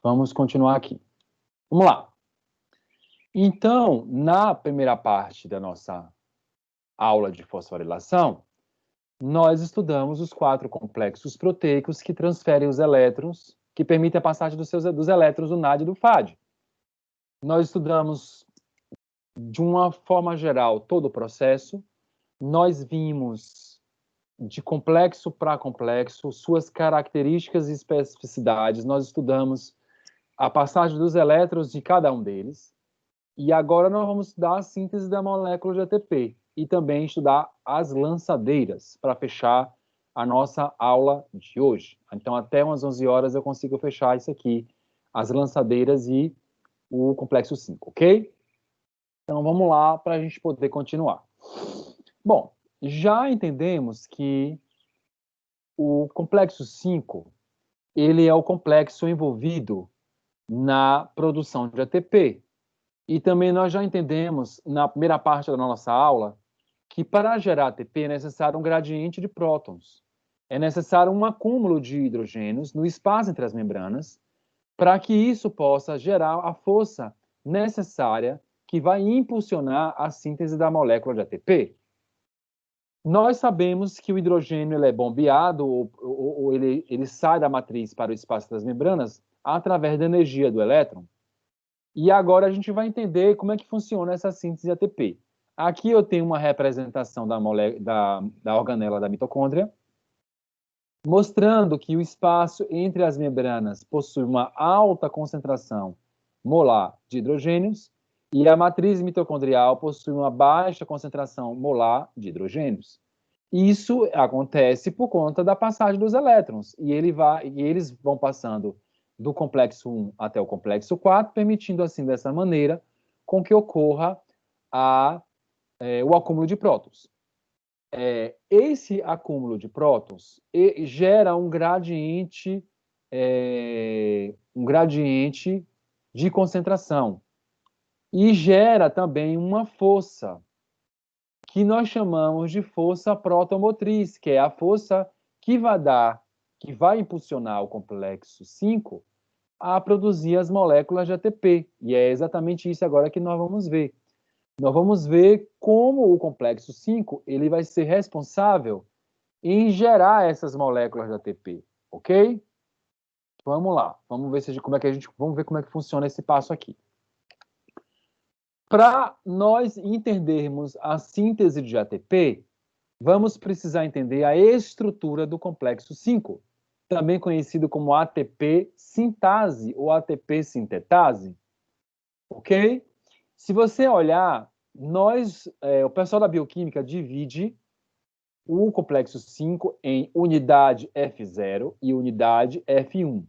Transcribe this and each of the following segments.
Vamos continuar aqui. Vamos lá. Então, na primeira parte da nossa aula de fosforilação, nós estudamos os 4 complexos proteicos que transferem os elétrons, que permitem a passagem dos elétrons do NAD e do FAD. Nós estudamos, de uma forma geral, todo o processo. Nós vimos de complexo para complexo, suas características e especificidades. Nós estudamos a passagem dos elétrons de cada um deles. E agora nós vamos estudar a síntese da molécula de ATP e também estudar as lançadeiras para fechar a nossa aula de hoje. Então, até umas 11 horas eu consigo fechar isso aqui, as lançadeiras e o complexo 5, ok? Então, vamos lá para a gente poder continuar. Bom, já entendemos que o complexo 5, ele é o complexo envolvido na produção de ATP. E também nós já entendemos, na primeira parte da nossa aula, que para gerar ATP é necessário um gradiente de prótons. É necessário um acúmulo de hidrogênios no espaço entre as membranas, para que isso possa gerar a força necessária que vai impulsionar a síntese da molécula de ATP. Nós sabemos que o hidrogênio ele é bombeado, ou ele sai da matriz para o espaço das membranas, através da energia do elétron. E agora a gente vai entender como é que funciona essa síntese de ATP. Aqui eu tenho uma representação da organela da mitocôndria, mostrando que o espaço entre as membranas possui uma alta concentração molar de hidrogênios e a matriz mitocondrial possui uma baixa concentração molar de hidrogênios. Isso acontece por conta da passagem dos elétrons, e eles vão passando do complexo 1 até o complexo 4, permitindo, assim, dessa maneira, com que ocorra o acúmulo de prótons. Esse acúmulo de prótons gera um gradiente de concentração e gera também uma força que nós chamamos de força protomotriz, que é a força que vai impulsionar o complexo 5 a produzir as moléculas de ATP. E é exatamente isso agora que nós vamos ver. Nós vamos ver como o complexo 5 ele vai ser responsável em gerar essas moléculas de ATP, ok? Vamos lá, vamos ver como é que funciona esse passo aqui. Para nós entendermos a síntese de ATP, vamos precisar entender a estrutura do complexo 5, também conhecido como ATP sintase ou ATP sintetase, ok? Se você olhar, o pessoal da bioquímica divide o complexo 5 em unidade F0 e unidade F1.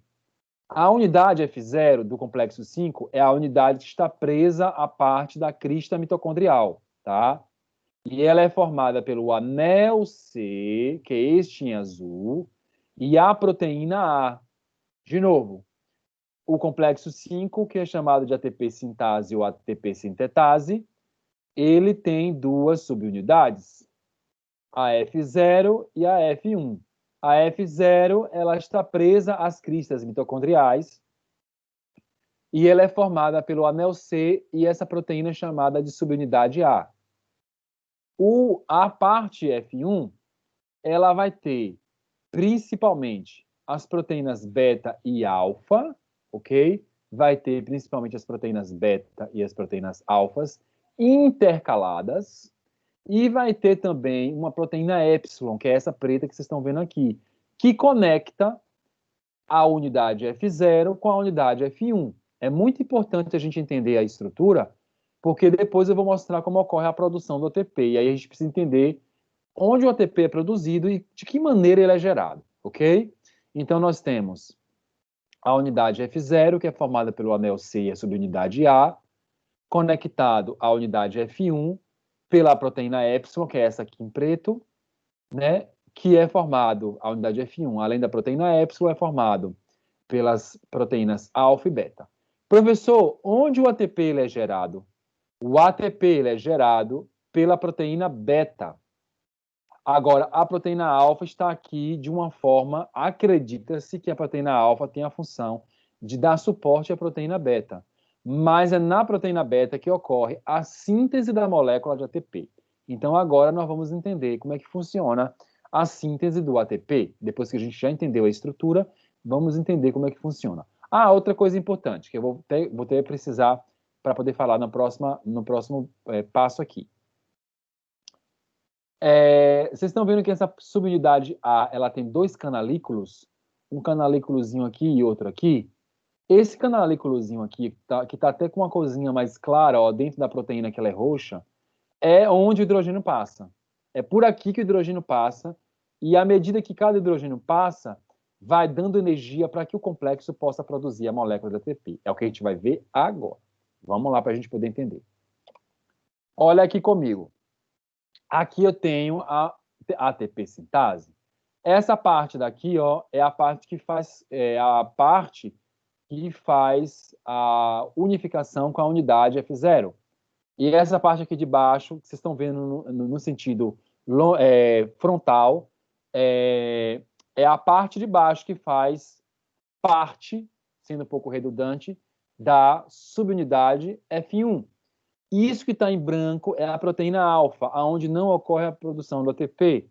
A unidade F0 do complexo 5 é a unidade que está presa à parte da crista mitocondrial, tá? E ela é formada pelo anel C, que é este em azul, e a proteína A. De novo, o complexo 5, que é chamado de ATP sintase ou ATP sintetase, ele tem 2 subunidades, a F0 e a F1. A F0 ela está presa às cristas mitocondriais e ela é formada pelo anel C e essa proteína é chamada de subunidade A. A parte F1 ela vai ter principalmente as proteínas beta e alfa, ok? Vai ter principalmente as proteínas beta e as proteínas alfas intercaladas, e vai ter também uma proteína epsilon, que é essa preta que vocês estão vendo aqui, que conecta a unidade F0 com a unidade F1. É muito importante a gente entender a estrutura, porque depois eu vou mostrar como ocorre a produção do ATP, e aí a gente precisa entender onde o ATP é produzido e de que maneira ele é gerado, ok? Então, nós temos a unidade F0, que é formada pelo anel C e a subunidade A, conectado à unidade F1 pela proteína epsilon, que é essa aqui em preto, né? Que é formado, a unidade F1, além da proteína epsilon, é formado pelas proteínas alfa e beta. Professor, onde o ATP ele é gerado? O ATP ele é gerado pela proteína beta. Agora, a proteína alfa está aqui de uma forma, acredita-se que a proteína alfa tem a função de dar suporte à proteína beta. Mas é na proteína beta que ocorre a síntese da molécula de ATP. Então, agora nós vamos entender como é que funciona a síntese do ATP. Depois que a gente já entendeu a estrutura, vamos entender como é que funciona. Ah, outra coisa importante, que eu vou ter que precisar para poder falar no próximo passo aqui. Vocês estão vendo que essa subunidade A, ela tem dois canalículos, um canalículozinho aqui e outro aqui. Esse canalículozinho aqui, que tá até com uma corzinha mais clara, ó, dentro da proteína que ela é roxa, é onde o hidrogênio passa. É por aqui que o hidrogênio passa, e à medida que cada hidrogênio passa, vai dando energia para que o complexo possa produzir a molécula de ATP. É o que a gente vai ver agora. Vamos lá para a gente poder entender. Olha aqui comigo. Aqui eu tenho a ATP sintase. Essa parte daqui, ó, é a parte que faz a unificação com a unidade F0. E essa parte aqui de baixo, que vocês estão vendo no sentido frontal, é a parte de baixo que faz parte, sendo um pouco redundante, da subunidade F1. Isso que está em branco é a proteína alfa, onde não ocorre a produção do ATP.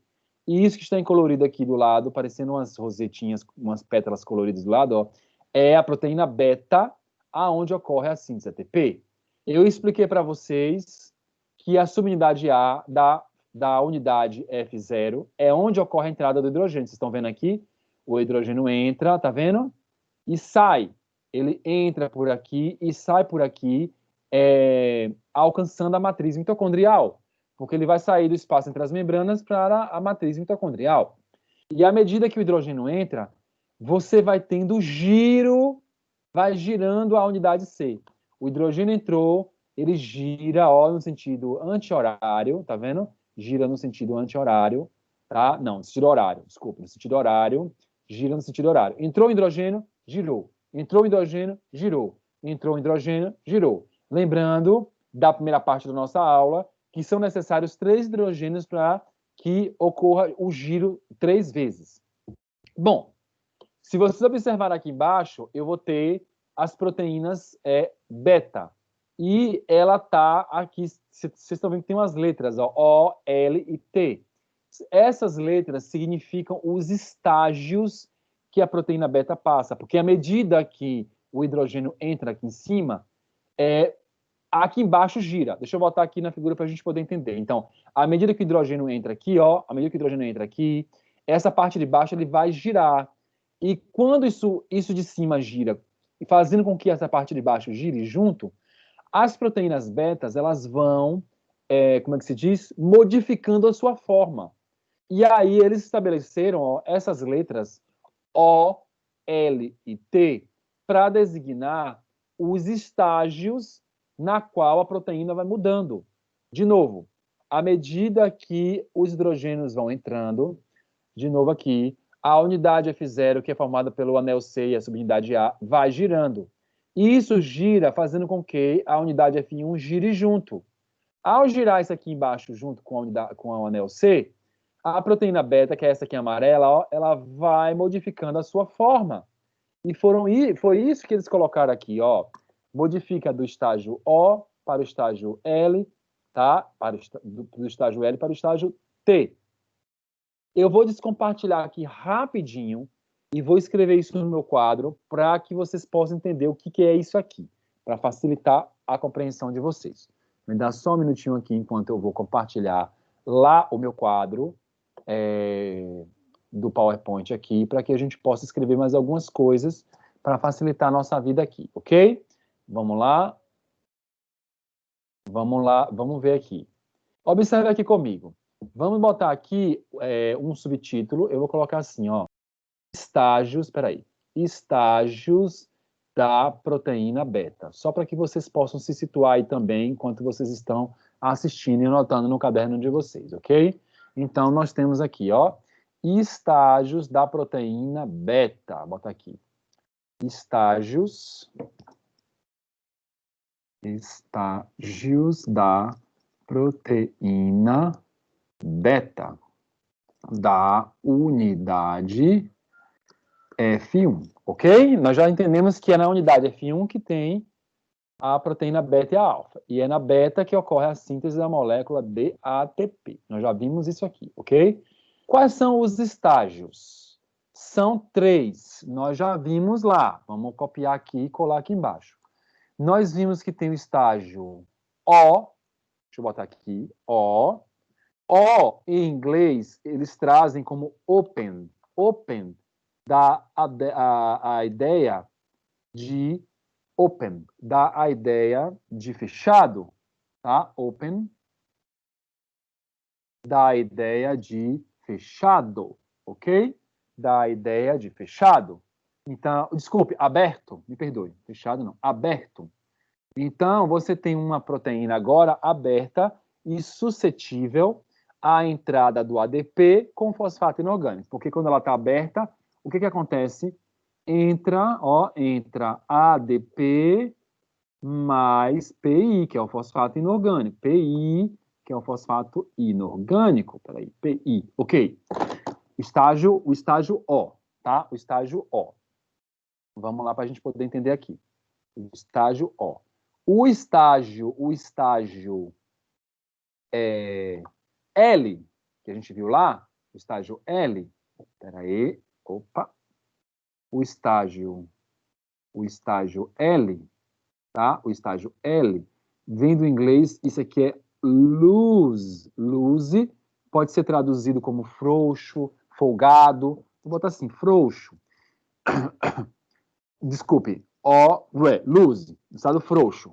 E isso que está em colorido aqui do lado, parecendo umas rosetinhas, umas pétalas coloridas do lado, ó, é a proteína beta, aonde ocorre a síntese ATP. Eu expliquei para vocês que a subunidade A da unidade F0 é onde ocorre a entrada do hidrogênio. Vocês estão vendo aqui? O hidrogênio entra, tá vendo? E sai. Ele entra por aqui e sai por aqui, alcançando a matriz mitocondrial, porque ele vai sair do espaço entre as membranas para a matriz mitocondrial. E à medida que o hidrogênio entra, você vai tendo giro, vai girando a unidade C. O hidrogênio entrou, ele gira, ó, no sentido anti-horário, tá vendo? Gira no sentido anti-horário, tá? Não, no sentido horário, desculpa, no sentido horário, gira no sentido horário. Entrou o hidrogênio, girou. Entrou o hidrogênio, girou. Entrou o hidrogênio, girou. Lembrando da primeira parte da nossa aula, que são necessários 3 hidrogênios para que ocorra o giro 3 vezes. Bom, se vocês observarem aqui embaixo, eu vou ter as proteínas beta. E ela está aqui, vocês estão vendo que tem umas letras, ó, O, L e T. Essas letras significam os estágios que a proteína beta passa, porque à medida que o hidrogênio entra aqui em cima, aqui embaixo gira. Deixa eu botar aqui na figura para a gente poder entender. Então, à medida que o hidrogênio entra aqui, ó, à medida que o hidrogênio entra aqui, essa parte de baixo ele vai girar. E quando isso de cima gira, fazendo com que essa parte de baixo gire junto, as proteínas betas, elas vão, como é que se diz? Modificando a sua forma. E aí eles estabeleceram, ó, essas letras O, L e T para designar os estágios na qual a proteína vai mudando. De novo, à medida que os hidrogênios vão entrando, de novo aqui, a unidade F0, que é formada pelo anel C e a subunidade A, vai girando. E isso gira fazendo com que a unidade F1 gire junto. Ao girar isso aqui embaixo junto com o anel C, a proteína beta, que é essa aqui amarela, ó, ela vai modificando a sua forma. E foi isso que eles colocaram aqui, ó. Modifica do estágio O para o estágio L, tá? Do estágio L para o estágio T. Eu vou descompartilhar aqui rapidinho e vou escrever isso no meu quadro para que vocês possam entender o que é isso aqui, para facilitar a compreensão de vocês. Me dá só um minutinho aqui enquanto eu vou compartilhar lá o meu quadro do PowerPoint aqui, para que a gente possa escrever mais algumas coisas para facilitar a nossa vida aqui, ok? Vamos lá. Vamos lá, vamos ver aqui. Observe aqui comigo. Vamos botar aqui um subtítulo, eu vou colocar assim, ó. Estágios da proteína beta. Só para que vocês possam se situar aí também, enquanto vocês estão assistindo e anotando no caderno de vocês, ok? Então, nós temos aqui, ó, estágios da proteína beta. Bota aqui. Estágios da proteína beta da unidade F1, Ok? Nós já entendemos que é na unidade F1 que tem a proteína beta e a alfa. E é na beta que ocorre a síntese da molécula de ATP. Nós já vimos isso aqui, ok? Quais são os estágios? São 3. Nós já vimos lá. Vamos copiar aqui e colar aqui embaixo. Nós vimos que tem o estágio O. Deixa eu botar aqui. O. O, em inglês, eles trazem como open. Open dá a ideia de open, dá a ideia de fechado, tá? Open dá a ideia de fechado, ok? Dá a ideia de fechado. Então, desculpe, aberto, me perdoe, fechado não, aberto. Então, você tem uma proteína agora aberta e suscetível à entrada do ADP com fosfato inorgânico, porque quando ela está aberta, o que acontece? Entra ADP mais PI, que é o fosfato inorgânico. PI, que é o fosfato inorgânico. Peraí, PI. Ok. O estágio O, tá? O estágio O. Vamos lá para a gente poder entender aqui. O estágio O. O estágio L, que a gente viu lá, o estágio L, peraí, opa, o estágio L, tá? O estágio L, vem do inglês, isso aqui é loose. Loose pode ser traduzido como frouxo, folgado. Vou botar assim, frouxo. Desculpe, loose, estado frouxo,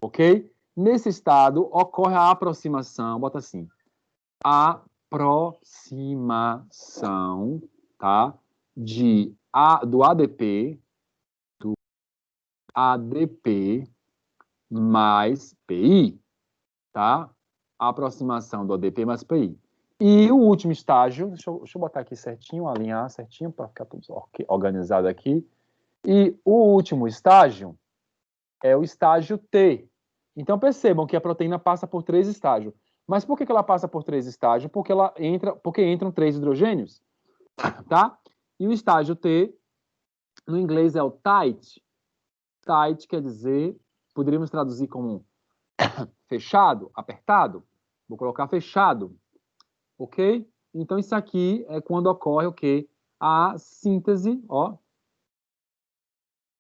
ok? Nesse estado ocorre a aproximação, bota assim, aproximação, tá? Do ADP mais PI, tá? A aproximação do ADP mais PI. E o último estágio, deixa eu botar aqui certinho, alinhar certinho para ficar tudo organizado aqui. E o último estágio é o estágio T. Então percebam que a proteína passa por 3 estágios. Mas por que ela passa por 3 estágios? Porque entram 3 hidrogênios, tá? E o estágio T, no inglês é o tight. Tight quer dizer, poderíamos traduzir como fechado, apertado. Vou colocar fechado, ok? Então isso aqui é quando ocorre o quê? A síntese, ó,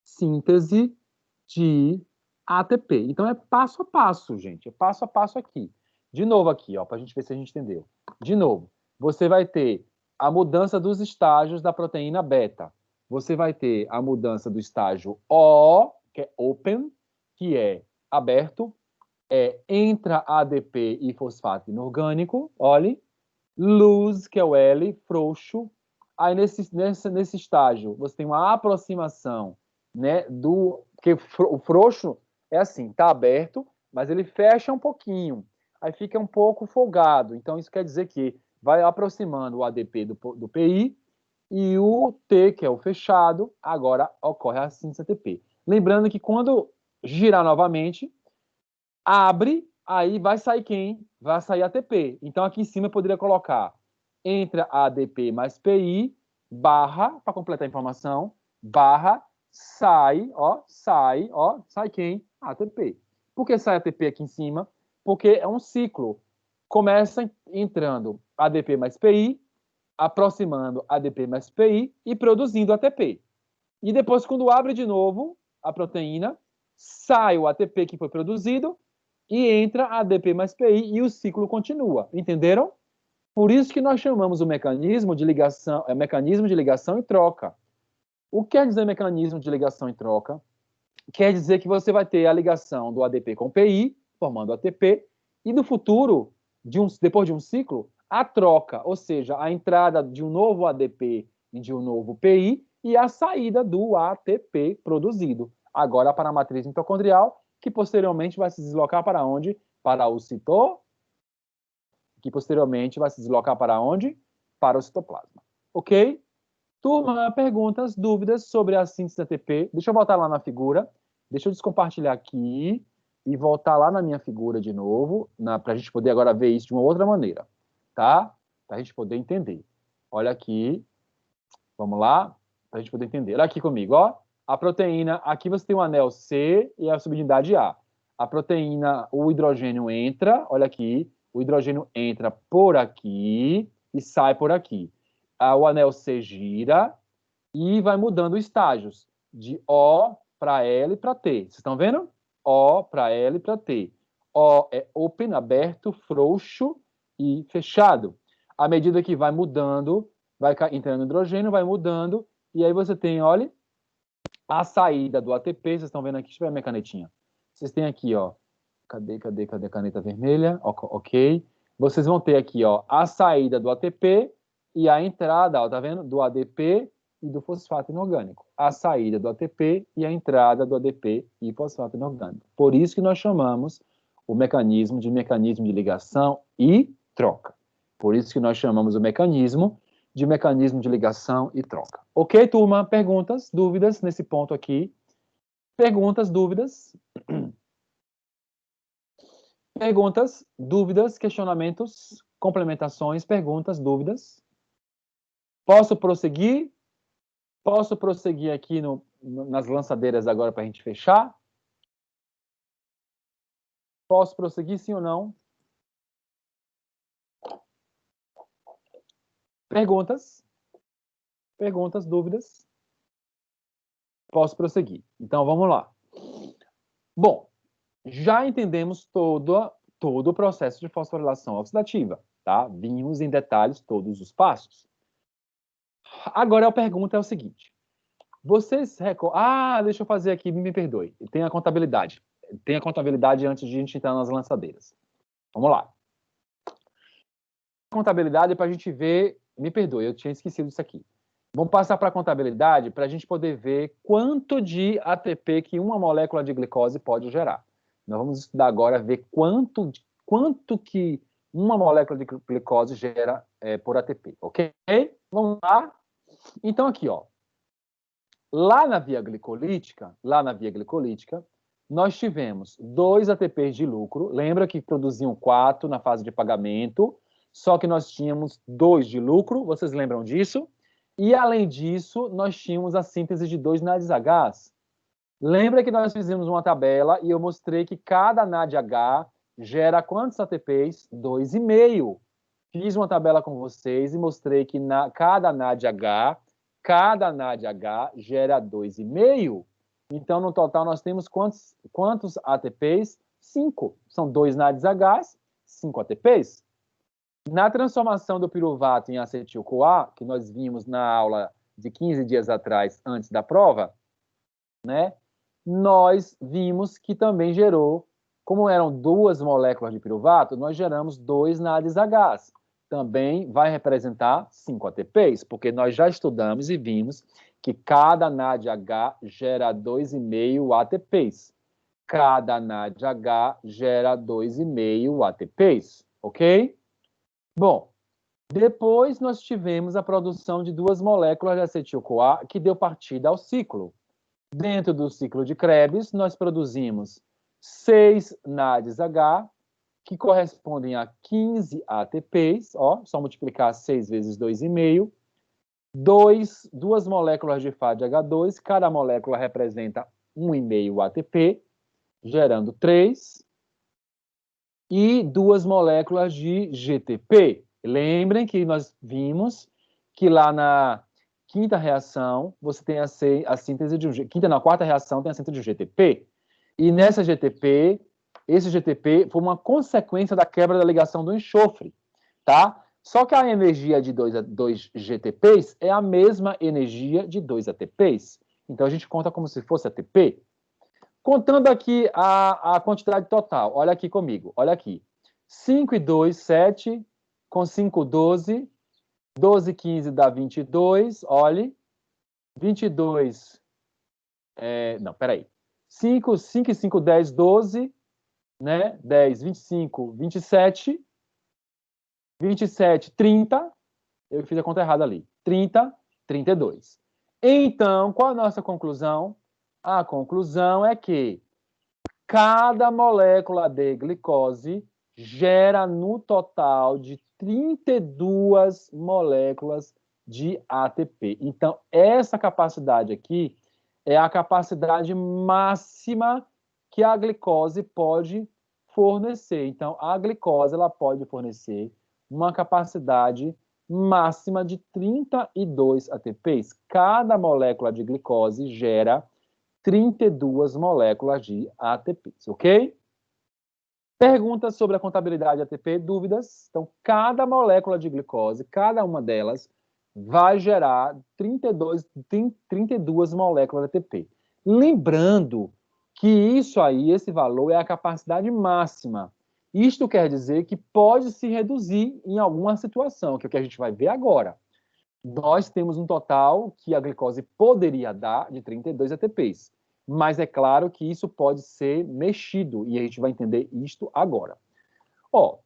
síntese de ATP. Então é passo a passo, gente. É passo a passo aqui. De novo aqui, ó, para a gente ver se a gente entendeu. De novo, você vai ter a mudança dos estágios da proteína beta. Você vai ter a mudança do estágio O, que é open, que é aberto, entra ADP e fosfato inorgânico, olhe, loose, que é o L, frouxo. Aí nesse estágio você tem uma aproximação, né, porque o frouxo é assim, tá aberto, mas ele fecha um pouquinho, aí fica um pouco folgado. Então isso quer dizer que vai aproximando o ADP do PI e o T, que é o fechado, agora ocorre a síntese ATP. Lembrando que quando girar novamente, abre, aí vai sair quem? Vai sair ATP. Então aqui em cima eu poderia colocar entra ADP mais PI, barra, para completar a informação, barra, sai quem? ATP. Por que sai ATP aqui em cima? Porque é um ciclo. Começa entrando ADP mais PI, aproximando ADP mais PI e produzindo ATP. E depois, quando abre de novo a proteína, sai o ATP que foi produzido e entra ADP mais PI e o ciclo continua. Entenderam? Por isso que nós chamamos o mecanismo de ligação, mecanismo de ligação e troca. O que quer dizer mecanismo de ligação e troca? Quer dizer que você vai ter a ligação do ADP com o PI, formando ATP, e no futuro, depois de um ciclo, a troca, ou seja, a entrada de um novo ADP e de um novo PI e a saída do ATP produzido. Agora para a matriz mitocondrial, que posteriormente vai se deslocar para onde? Para o que posteriormente vai se deslocar para onde? Para o citoplasma. Ok? Turma, perguntas, dúvidas sobre a síntese ATP? Deixa eu voltar lá na figura. Deixa eu descompartilhar aqui e voltar lá na minha figura de novo, para a gente poder agora ver isso de uma outra maneira, tá? Para a gente poder entender. Olha aqui, vamos lá. para a gente poder entender. Olha aqui comigo, ó. A proteína, aqui você tem o anel C e a subunidade A. A proteína, o hidrogênio entra, olha aqui, o hidrogênio entra por aqui e sai por aqui. O anel C gira e vai mudando estágios, de O para L para T. Vocês estão vendo? O para L para T. O é open, aberto, frouxo e fechado. À medida que vai mudando, vai entrando hidrogênio, vai mudando, e aí você tem, olha, a saída do ATP, vocês estão vendo aqui, deixa eu ver a minha canetinha. Vocês têm aqui, ó, cadê a caneta vermelha? Ok. Vocês vão ter aqui, ó, a saída do ATP e a entrada, ó, tá vendo? Do ADP e do fosfato inorgânico. A saída do ATP e a entrada do ADP e fosfato inorgânico. Por isso que nós chamamos o mecanismo de ligação e troca. Por isso que nós chamamos o mecanismo de ligação e troca. Ok, turma? Perguntas, dúvidas nesse ponto aqui? Perguntas, dúvidas? Perguntas, dúvidas, questionamentos, complementações, perguntas, dúvidas? Posso prosseguir? Posso prosseguir aqui nas lançadeiras agora para a gente fechar? Posso prosseguir, sim ou não? Perguntas? Perguntas, dúvidas? Posso prosseguir. Então, vamos lá. Bom, já entendemos todo o processo de fosforilação oxidativa, tá? Vimos em detalhes todos os passos. Agora a pergunta é o seguinte. Vocês deixa eu fazer aqui, me perdoe. Tem a contabilidade. Tem a contabilidade antes de a gente entrar nas lançadeiras. Vamos lá. Contabilidade para a gente ver... Me perdoe, eu tinha esquecido isso aqui. Vamos passar para a contabilidade para a gente poder ver quanto de ATP que uma molécula de glicose pode gerar. Nós vamos estudar agora, ver quanto que uma molécula de glicose gera por ATP, ok? Vamos lá? Então, aqui, ó. Lá na via glicolítica, nós tivemos 2 ATPs de lucro. Lembra que produziam 4 na fase de pagamento, só que nós tínhamos 2 de lucro, vocês lembram disso? E, além disso, nós tínhamos a síntese de 2 NADH. Lembra que nós fizemos uma tabela e eu mostrei que cada NADH gera quantos ATPs? 2,5. Fiz uma tabela com vocês e mostrei que cada NADH gera 2,5. Então, no total, nós temos quantos ATPs? 5. São 2 NADHs, 5 ATPs. Na transformação do piruvato em acetil-CoA, que nós vimos na aula de 15 dias atrás, antes da prova, né, nós vimos que também gerou, como eram 2 moléculas de piruvato, nós geramos 2 NADHs. Também vai representar 5 ATPs, porque nós já estudamos e vimos que cada NADH gera 2,5 ATPs. Cada NADH gera 2,5 ATPs, ok? Bom, depois nós tivemos a produção de 2 moléculas de acetil-CoA, que deu partida ao ciclo. Dentro do ciclo de Krebs, nós produzimos 6 NADH, que correspondem a 15 ATPs, ó, só multiplicar 6 vezes 2,5, 2 moléculas de FADH2, cada molécula representa 1,5 ATP, gerando 3, e 2 moléculas de GTP. Lembrem que nós vimos que lá na quinta reação, você tem a síntese de na quarta reação tem a síntese de GTP. E nessa GTP, esse GTP foi uma consequência da quebra da ligação do enxofre, tá? Só que a energia de 2 GTPs é a mesma energia de 2 ATPs. Então a gente conta como se fosse ATP. Contando aqui a quantidade total, olha aqui comigo, olha aqui. 5 e 2, 7, com 5, 12, 12 e 15 dá 22, olhe. 22, não, peraí. 5 e 5, 10, 12, né? 10, 25, 27, 27, 30, eu fiz a conta errada ali. 30, 32. Então, qual a nossa conclusão? A conclusão é que cada molécula de glicose gera no total de 32 moléculas de ATP. Então, essa capacidade aqui é a capacidade máxima que a glicose pode fornecer. Então, a glicose ela pode fornecer uma capacidade máxima de 32 ATPs. Cada molécula de glicose gera 32 moléculas de ATPs, ok? Perguntas sobre a contabilidade ATP, dúvidas? Então, cada molécula de glicose, cada uma delas, vai gerar 32 moléculas de ATP. Lembrando que isso aí, esse valor, é a capacidade máxima. Isto quer dizer que pode se reduzir em alguma situação, que é o que a gente vai ver agora. Nós temos um total que a glicose poderia dar de 32 ATPs. Mas é claro que isso pode ser mexido, e a gente vai entender isto agora. Ó,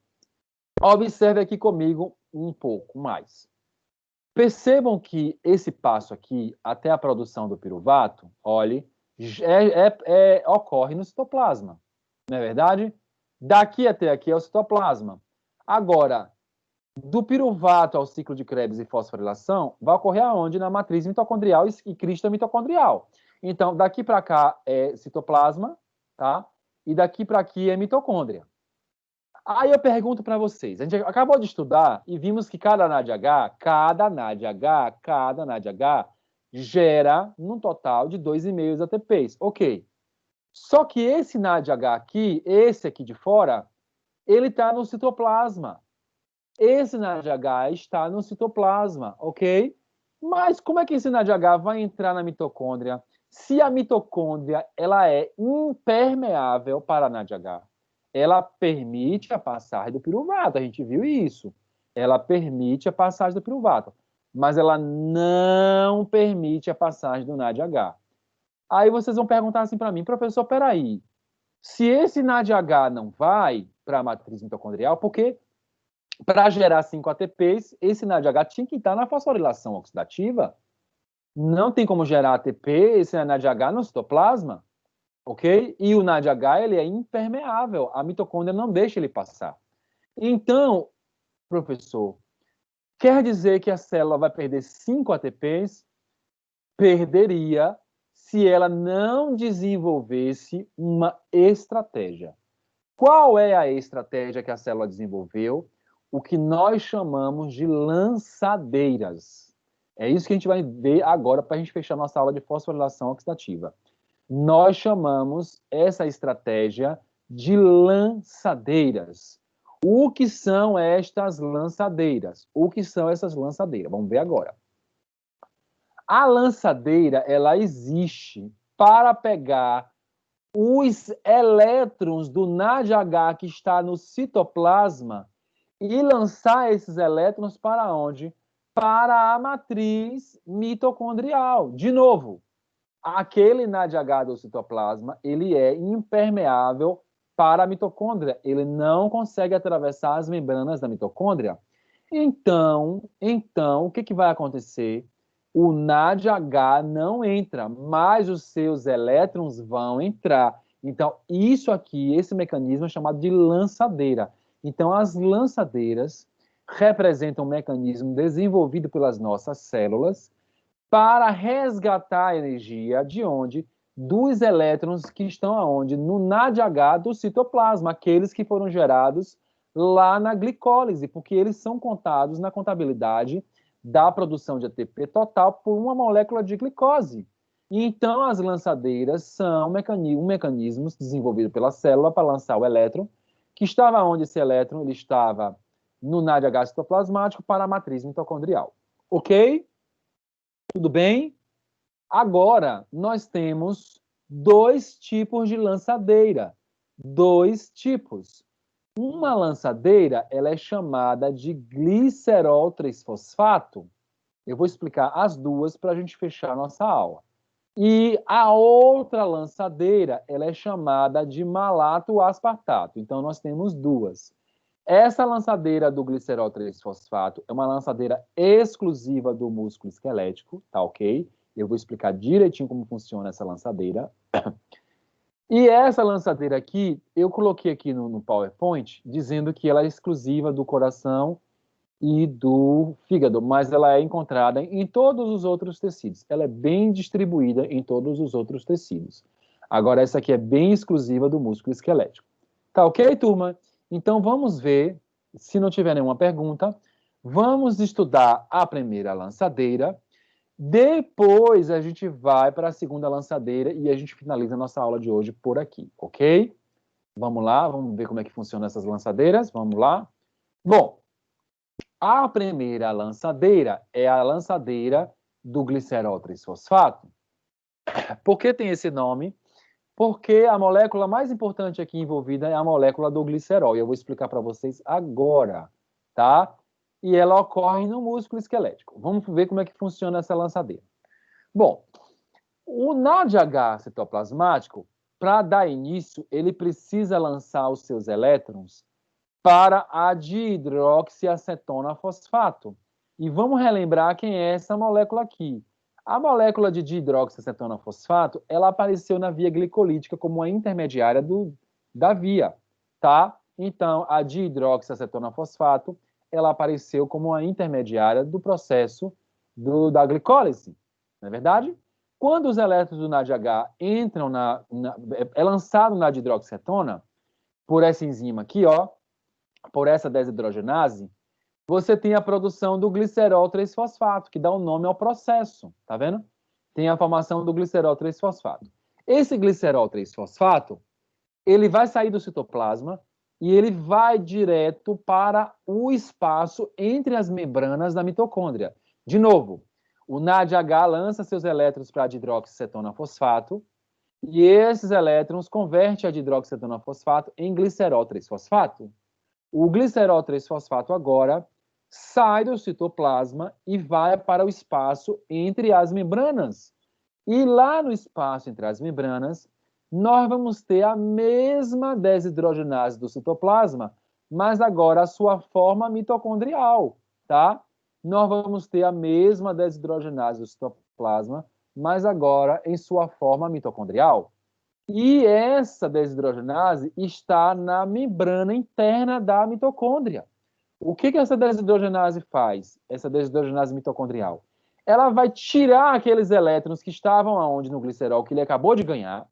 observe aqui comigo um pouco mais. Percebam que esse passo aqui, até a produção do piruvato, olhe, ocorre no citoplasma, não é verdade? Daqui até aqui é o citoplasma. Agora, do piruvato ao ciclo de Krebs e fosforilação, vai ocorrer aonde? Na matriz mitocondrial e crista mitocondrial. Então, daqui para cá é citoplasma, tá? E daqui para aqui é mitocôndria. Aí eu pergunto para vocês, a gente acabou de estudar e vimos que cada NADH gera num total de 2,5 ATPs. Ok. Só que esse NADH aqui, esse aqui de fora, ele está no citoplasma. Esse NADH está no citoplasma, ok? Mas como é que esse NADH vai entrar na mitocôndria? Se a mitocôndria ela é impermeável para NADH, ela permite a passagem do piruvato, a gente viu isso. Ela permite a passagem do piruvato, mas ela não permite a passagem do NADH. Aí vocês vão perguntar assim para mim, professor, peraí, se esse NADH não vai para a matriz mitocondrial, por quê? Para gerar 5 ATPs, esse NADH tinha que estar na fosforilação oxidativa. Não tem como gerar ATP, esse NADH no citoplasma, ok? E o NADH ele é impermeável, a mitocôndria não deixa ele passar. Então, professor, quer dizer que a célula vai perder 5 ATPs? Perderia se ela não desenvolvesse uma estratégia. Qual é a estratégia que a célula desenvolveu? O que nós chamamos de lançadeiras. É isso que a gente vai ver agora para a gente fechar nossa aula de fosforilação oxidativa. Nós chamamos essa estratégia de lançadeiras. O que são estas lançadeiras? O que são essas lançadeiras? Vamos ver agora. A lançadeira, ela existe para pegar os elétrons do NADH que está no citoplasma e lançar esses elétrons para onde? Para a matriz mitocondrial. De novo, aquele NADH do citoplasma, ele é impermeável para a mitocôndria. Ele não consegue atravessar as membranas da mitocôndria. Então, o que vai acontecer? O NADH não entra, mas os seus elétrons vão entrar. Então, isso aqui, esse mecanismo é chamado de lançadeira. Então, as lançadeiras representam um mecanismo desenvolvido pelas nossas células para resgatar a energia de onde? Dos elétrons que estão aonde? No NADH do citoplasma, aqueles que foram gerados lá na glicólise, porque eles são contados na contabilidade da produção de ATP total por uma molécula de glicose. E então, as lançadeiras são mecanismos desenvolvidos pela célula para lançar o elétron, que estava onde esse elétron? Ele estava no NADH citoplasmático para a matriz mitocondrial. Ok? Tudo bem? Agora, nós temos dois tipos de lançadeira. Dois tipos. Uma lançadeira, ela é chamada de glicerol 3-fosfato. Eu vou explicar as duas para a gente fechar a nossa aula. E a outra lançadeira, ela é chamada de malato aspartato. Então, nós temos duas. Essa lançadeira do glicerol 3-fosfato é uma lançadeira exclusiva do músculo esquelético, tá ok? Eu vou explicar direitinho como funciona essa lançadeira. E essa lançadeira aqui, eu coloquei aqui no PowerPoint, dizendo que ela é exclusiva do coração e do fígado, mas ela é encontrada em todos os outros tecidos. Ela é bem distribuída em todos os outros tecidos. Agora, essa aqui é bem exclusiva do músculo esquelético. Tá ok, turma? Então, vamos ver, se não tiver nenhuma pergunta, vamos estudar a primeira lançadeira. Depois, a gente vai para a segunda lançadeira e a gente finaliza a nossa aula de hoje por aqui, ok? Vamos lá, vamos ver como é que funcionam essas lançadeiras. Vamos lá. Bom, a primeira lançadeira é a lançadeira do glicerol 3-fosfato. Por que tem esse nome? Porque a molécula mais importante aqui envolvida é a molécula do glicerol. E eu vou explicar para vocês agora, tá? E ela ocorre no músculo esquelético. Vamos ver como é que funciona essa lançadeira. Bom, o NADH citoplasmático, para dar início, ele precisa lançar os seus elétrons para a dihidroxiacetona fosfato. E vamos relembrar quem é essa molécula aqui. A molécula de dihidroxiacetona fosfato, ela apareceu na via glicolítica como uma intermediária da via, tá? Então, a dihidroxiacetona fosfato, ela apareceu como uma intermediária do processo da glicólise, não é verdade? Quando os elétrons do NADH entram é lançado na dihidroxacetona, por essa enzima aqui, ó, por essa desidrogenase, você tem a produção do glicerol 3-fosfato, que dá o nome ao processo, tá vendo? Tem a formação do glicerol 3-fosfato. Esse glicerol 3-fosfato, ele vai sair do citoplasma e ele vai direto para o espaço entre as membranas da mitocôndria. De novo, o NADH lança seus elétrons para a dihidroxicetona fosfato e esses elétrons convertem a dihidroxicetona fosfato em glicerol 3-fosfato. O glicerol 3-fosfato agora sai do citoplasma e vai para o espaço entre as membranas. E lá no espaço entre as membranas, nós vamos ter a mesma desidrogenase do citoplasma, mas agora a sua forma mitocondrial, tá? Nós vamos ter a mesma desidrogenase do citoplasma, mas agora em sua forma mitocondrial. E essa desidrogenase está na membrana interna da mitocôndria. O que essa desidrogenase faz? Essa desidrogenase mitocondrial? Ela vai tirar aqueles elétrons que estavam aonde no glicerol que ele acabou de ganhar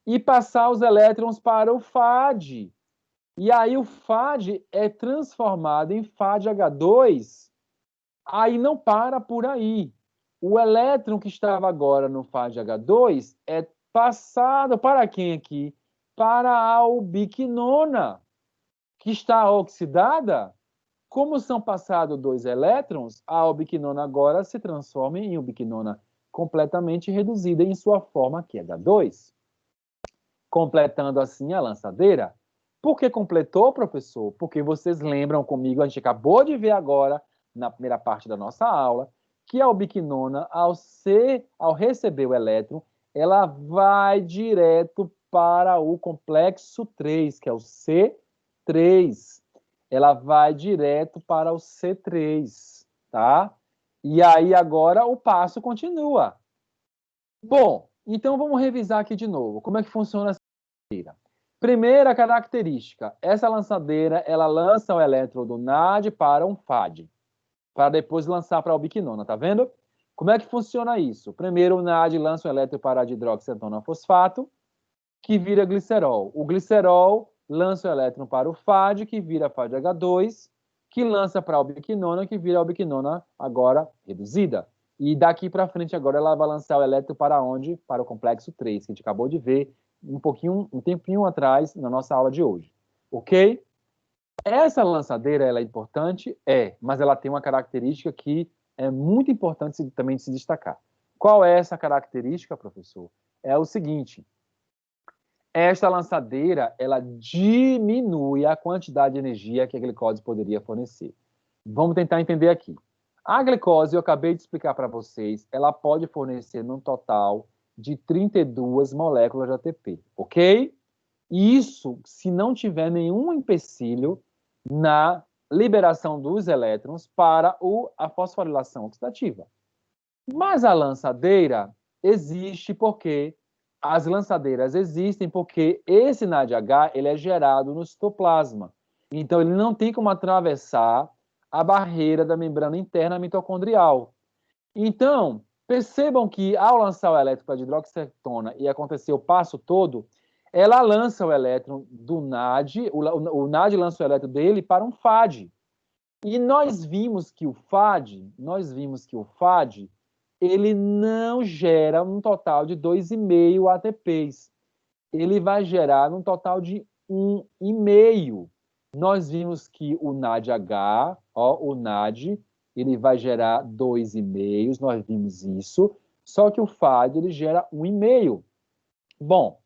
e passar os elétrons para o FAD. E aí o FAD é transformado em FADH2. Aí não para por aí. O elétron que estava agora no FADH2 é passado para quem aqui? Para a ubiquinona, que está oxidada. Como são passados 2 elétrons, a ubiquinona agora se transforma em ubiquinona completamente reduzida em sua forma QH2. Completando assim a lançadeira. Por que completou, professor? Porque vocês lembram comigo, a gente acabou de ver agora, na primeira parte da nossa aula, que a ubiquinona, ao receber o elétron, ela vai direto para o complexo 3, que é o C3. Ela vai direto para o C3, tá? E aí agora o passo continua. Bom, então vamos revisar aqui de novo. Como é que funciona essa lançadeira? Primeira característica, essa lançadeira, ela lança o elétron do NAD para um FAD, para depois lançar para a ubiquinona, tá vendo? Como é que funciona isso? Primeiro o NAD lança o elétron para a dihidroxicetona fosfato, que vira glicerol. O glicerol lança o elétron para o FAD, que vira FADH2, que lança para a ubiquinona, que vira a ubiquinona agora reduzida. E daqui para frente agora ela vai lançar o elétron para onde? Para o complexo 3, que a gente acabou de ver um tempinho atrás na nossa aula de hoje. Ok? Essa lançadeira ela é importante? É, mas ela tem uma característica que é muito importante também de se destacar. Qual é essa característica, professor? É o seguinte: esta lançadeira, ela diminui a quantidade de energia que a glicose poderia fornecer. Vamos tentar entender aqui. A glicose, eu acabei de explicar para vocês, ela pode fornecer num total de 32 moléculas de ATP, ok? Isso se não tiver nenhum empecilho na liberação dos elétrons para a fosforilação oxidativa. Mas a lançadeira existe porque as lançadeiras existem porque esse NADH ele é gerado no citoplasma. Então, ele não tem como atravessar a barreira da membrana interna mitocondrial. Então, percebam que ao lançar o elétron para a hidroxicetona e acontecer o passo todo, ela lança o elétron do NAD, o NAD lança o elétron dele para um FAD. E nós vimos que o FAD, ele não gera um total de 2,5 ATPs. Ele vai gerar um total de 1,5. Nós vimos que o NADH, o NAD, ele vai gerar 2,5, nós vimos isso, só que o FAD, ele gera 1,5. Bom,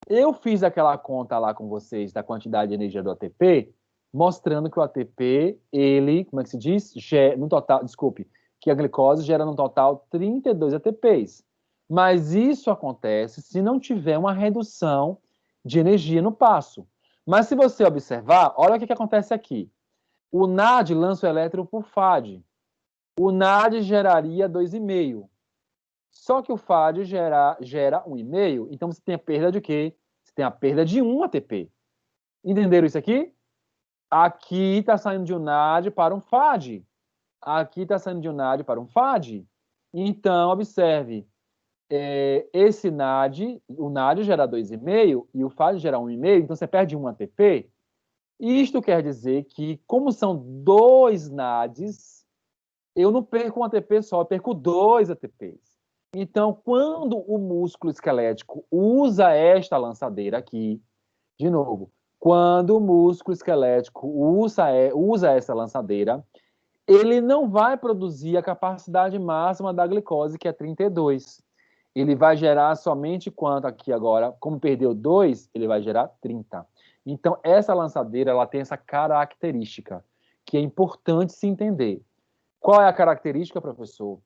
eu fiz aquela conta lá com vocês da quantidade de energia do ATP, mostrando que o ATP, ele, como é que se diz? No total, desculpe, que a glicose gera no total 32 ATPs. Mas isso acontece se não tiver uma redução de energia no passo. Mas se você observar, olha o que acontece aqui. O NAD lança o elétron por FAD. O NAD geraria 2,5. Só que o FAD gera 1,5. Então você tem a perda de quê? Você tem a perda de 1 ATP. Entenderam isso aqui? Aqui está saindo de um NAD para um FAD. Aqui está saindo de um NAD para um FAD. Então, observe. Esse NAD, o NAD gera 2,5 e o FAD gera 1,5, então você perde 1 ATP. Isto quer dizer que, como são 2 NADs, eu não perco um ATP só, eu perco 2 ATPs. Então, quando o músculo esquelético usa esta lançadeira aqui, de novo, quando o músculo esquelético usa essa lançadeira, ele não vai produzir a capacidade máxima da glicose, que é 32. Ele vai gerar somente quanto aqui agora? Como perdeu 2, ele vai gerar 30. Então, essa lançadeira, ela tem essa característica, que é importante se entender. Qual é a característica, professor?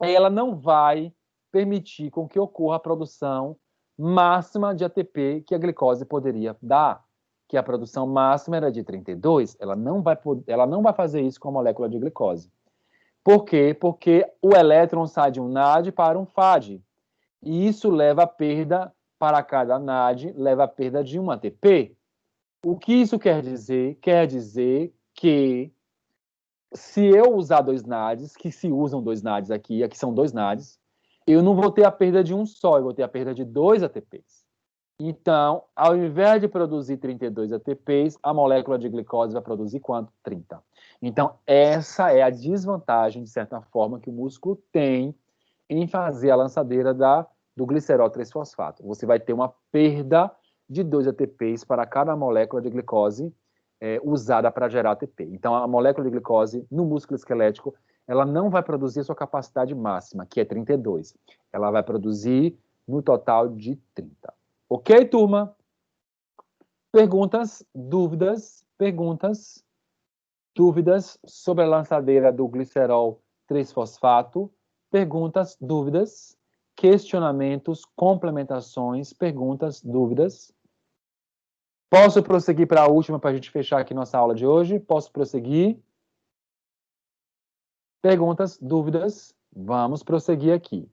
Ela não vai permitir com que ocorra a produção máxima de ATP que a glicose poderia dar, que a produção máxima era de 32, ela não vai fazer isso com a molécula de glicose. Por quê? Porque o elétron sai de um NAD para um FAD. E isso leva a perda, para cada NAD, leva a perda de 1 ATP. O que isso quer dizer? Quer dizer que se eu usar 2 NADs, que se usam 2 NADs aqui são 2 NADs, eu não vou ter a perda de um só, eu vou ter a perda de 2 ATPs. Então, ao invés de produzir 32 ATPs, a molécula de glicose vai produzir quanto? 30. Então, essa é a desvantagem, de certa forma, que o músculo tem em fazer a lançadeira do glicerol 3-fosfato. Você vai ter uma perda de 2 ATPs para cada molécula de glicose usada para gerar ATP. Então, a molécula de glicose no músculo esquelético, ela não vai produzir a sua capacidade máxima, que é 32. Ela vai produzir no total de 30. Ok, turma? Perguntas, dúvidas, dúvidas sobre a lançadeira do glicerol 3-fosfato, perguntas, dúvidas, questionamentos, complementações, perguntas, dúvidas. Posso prosseguir para a última para a gente fechar aqui nossa aula de hoje? Posso prosseguir? Perguntas, dúvidas? Vamos prosseguir aqui.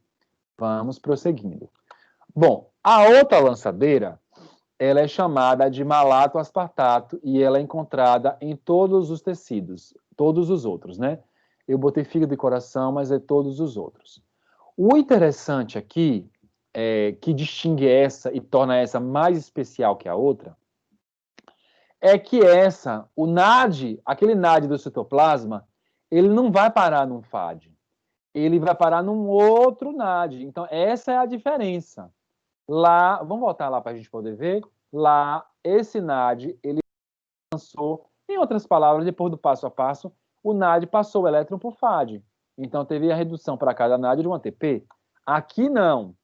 Vamos prosseguindo. Bom, a outra lançadeira, ela é chamada de malato aspartato e ela é encontrada em todos os tecidos, todos os outros, né? Eu botei fígado e coração, mas é todos os outros. O interessante aqui, que distingue essa e torna essa mais especial que a outra, é que o NAD, aquele NAD do citoplasma, ele não vai parar num FAD, ele vai parar num outro NAD. Então, essa é a diferença. Lá, vamos voltar lá para a gente poder ver. Lá, esse NAD, ele lançou, em outras palavras, depois do passo a passo, o NAD passou o elétron para o FAD. Então, teve a redução para cada NAD de um ATP. Aqui, não.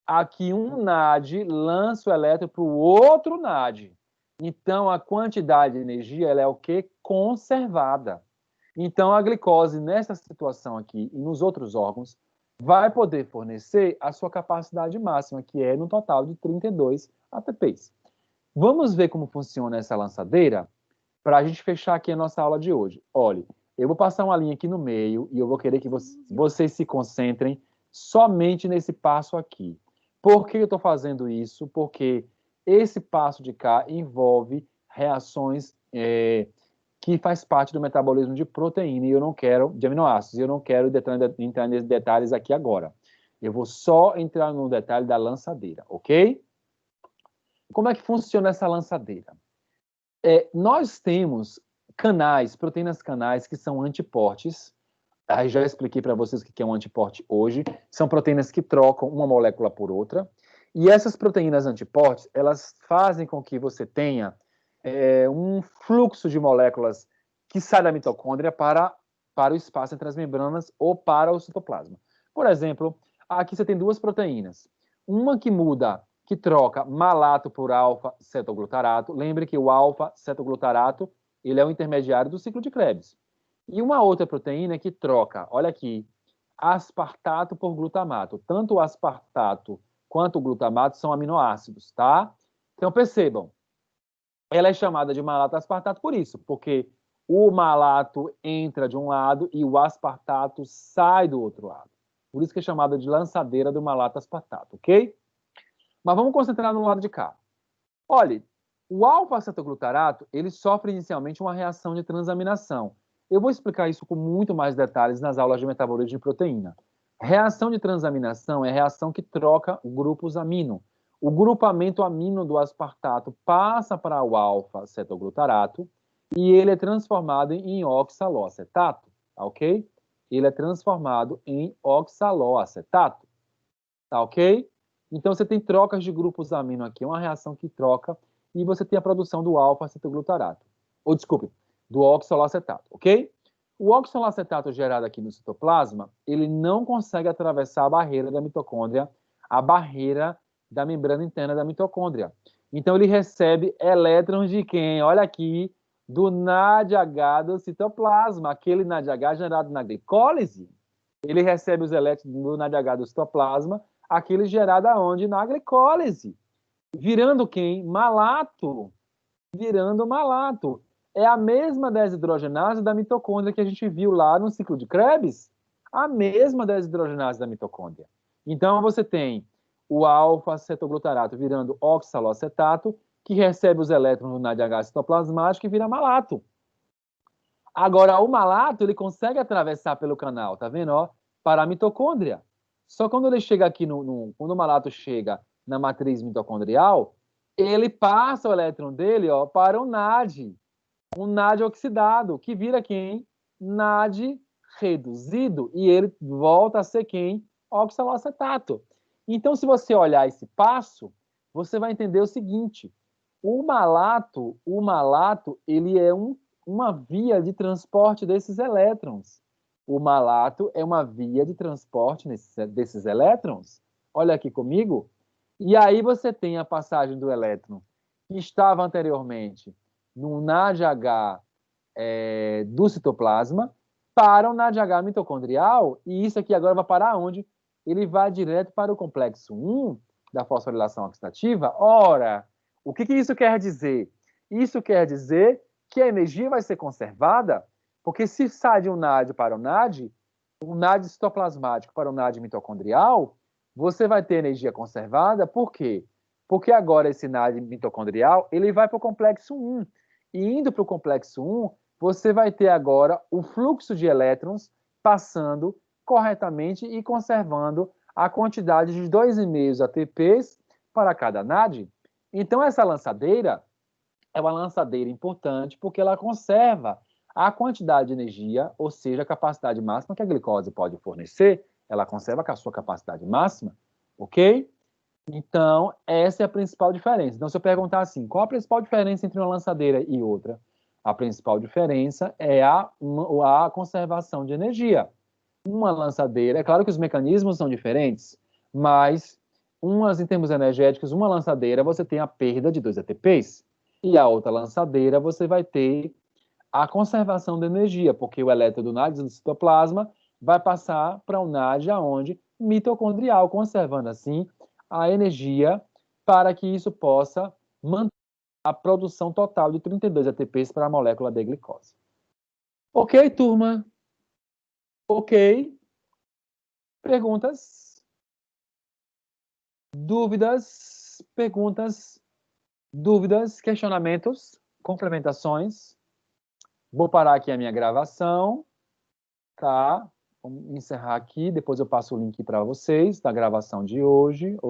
Aqui, um NAD lança o elétron para o outro NAD. Então, a quantidade de energia, ela é o quê? Conservada. Então, a glicose, nessa situação aqui e nos outros órgãos, vai poder fornecer a sua capacidade máxima, que é no total de 32 ATPs. Vamos ver como funciona essa lançadeira para a gente fechar aqui a nossa aula de hoje. Olha, eu vou passar uma linha aqui no meio e eu vou querer que vocês se concentrem somente nesse passo aqui. Por que eu estou fazendo isso? Porque esse passo de cá envolve reações que faz parte do metabolismo de proteína e eu não quero, de aminoácidos, eu não quero entrar nesses detalhes aqui agora. Eu vou só entrar no detalhe da lançadeira, ok? Como é que funciona essa lançadeira? Nós temos canais, proteínas canais, que são antiportes. Aí já expliquei para vocês o que é um antiporte hoje. São proteínas que trocam uma molécula por outra. E essas proteínas antiportes, elas fazem com que você tenha um fluxo de moléculas que sai da mitocôndria para o espaço entre as membranas ou para o citoplasma. Por exemplo, aqui você tem duas proteínas. Uma que muda, que troca malato por alfa-cetoglutarato. Lembre que o alfa-cetoglutarato ele é o intermediário do ciclo de Krebs. E uma outra proteína que troca, olha aqui, aspartato por glutamato. Tanto o aspartato quanto o glutamato são aminoácidos, tá? Então percebam, ela é chamada de malato aspartato por isso, porque o malato entra de um lado e o aspartato sai do outro lado. Por isso que é chamada de lançadeira do malato aspartato, ok? Mas vamos concentrar no lado de cá. Olha, o alfa-cetoglutarato, ele sofre inicialmente uma reação de transaminação. Eu vou explicar isso com muito mais detalhes nas aulas de metabolismo de proteína. Reação de transaminação é a reação que troca grupos amino. O grupamento amino do aspartato passa para o alfa-cetoglutarato e ele é transformado em oxaloacetato, tá ok? Ele é transformado em oxaloacetato, tá ok? Então você tem trocas de grupos amino aqui, uma reação que troca, e você tem a produção do alfa-cetoglutarato. Ou desculpe, do oxaloacetato, ok? O oxaloacetato gerado aqui no citoplasma, ele não consegue atravessar a barreira da mitocôndria, a barreira da membrana interna da mitocôndria. Então ele recebe elétrons de quem? Olha aqui, do NADH do citoplasma, aquele NADH gerado na glicólise. Ele recebe os elétrons do NADH do citoplasma, aquele gerado aonde? Na glicólise. Virando quem? Malato. Virando malato. É a mesma desidrogenase da mitocôndria que a gente viu lá no ciclo de Krebs. A mesma desidrogenase da mitocôndria. Então, você tem o alfa-cetoglutarato virando oxaloacetato, que recebe os elétrons do NADH citoplasmático e vira malato. Agora, o malato, ele consegue atravessar pelo canal, tá vendo? Ó, para a mitocôndria. Só quando ele chega aqui, quando o malato chega na matriz mitocondrial, ele passa o elétron dele, ó, para o NAD, um NAD oxidado, que vira quem? NAD reduzido, e ele volta a ser quem? Oxaloacetato. Então, se você olhar esse passo, você vai entender o seguinte: o malato, ele é uma via de transporte desses elétrons. O malato é uma via de transporte desses elétrons. Olha aqui comigo. E aí você tem a passagem do elétron que estava anteriormente no NADH do citoplasma para o NADH mitocondrial, e isso aqui agora vai parar onde? Ele vai direto para o complexo 1 da fosforilação oxidativa. Ora, o que isso quer dizer? Isso quer dizer que a energia vai ser conservada, porque se sai de um NAD para o NAD citoplasmático para o NAD mitocondrial, você vai ter energia conservada. Por quê? Porque agora esse NAD mitocondrial ele vai para o complexo 1. E indo para o complexo 1, você vai ter agora o fluxo de elétrons passando corretamente e conservando a quantidade de 2,5 ATPs para cada NAD. Então, essa lançadeira é uma lançadeira importante porque ela conserva a quantidade de energia, ou seja, a capacidade máxima que a glicose pode fornecer, ela conserva a sua capacidade máxima, ok? Então, essa é a principal diferença. Então, se eu perguntar assim, qual a principal diferença entre uma lançadeira e outra? A principal diferença é a conservação de energia. Uma lançadeira, é claro que os mecanismos são diferentes, mas em termos energéticos, uma lançadeira você tem a perda de 2 ATPs, e a outra lançadeira você vai ter a conservação de energia, porque o elétron do NAD do citoplasma vai passar para o NAD aonde? Mitocondrial, conservando assim a energia para que isso possa manter a produção total de 32 ATPs para a molécula de glicose. Ok, turma? Ok. Perguntas? Dúvidas? Perguntas? Dúvidas? Questionamentos? Complementações? Vou parar aqui a minha gravação, tá? Vamos encerrar aqui, depois eu passo o link para vocês da gravação de hoje.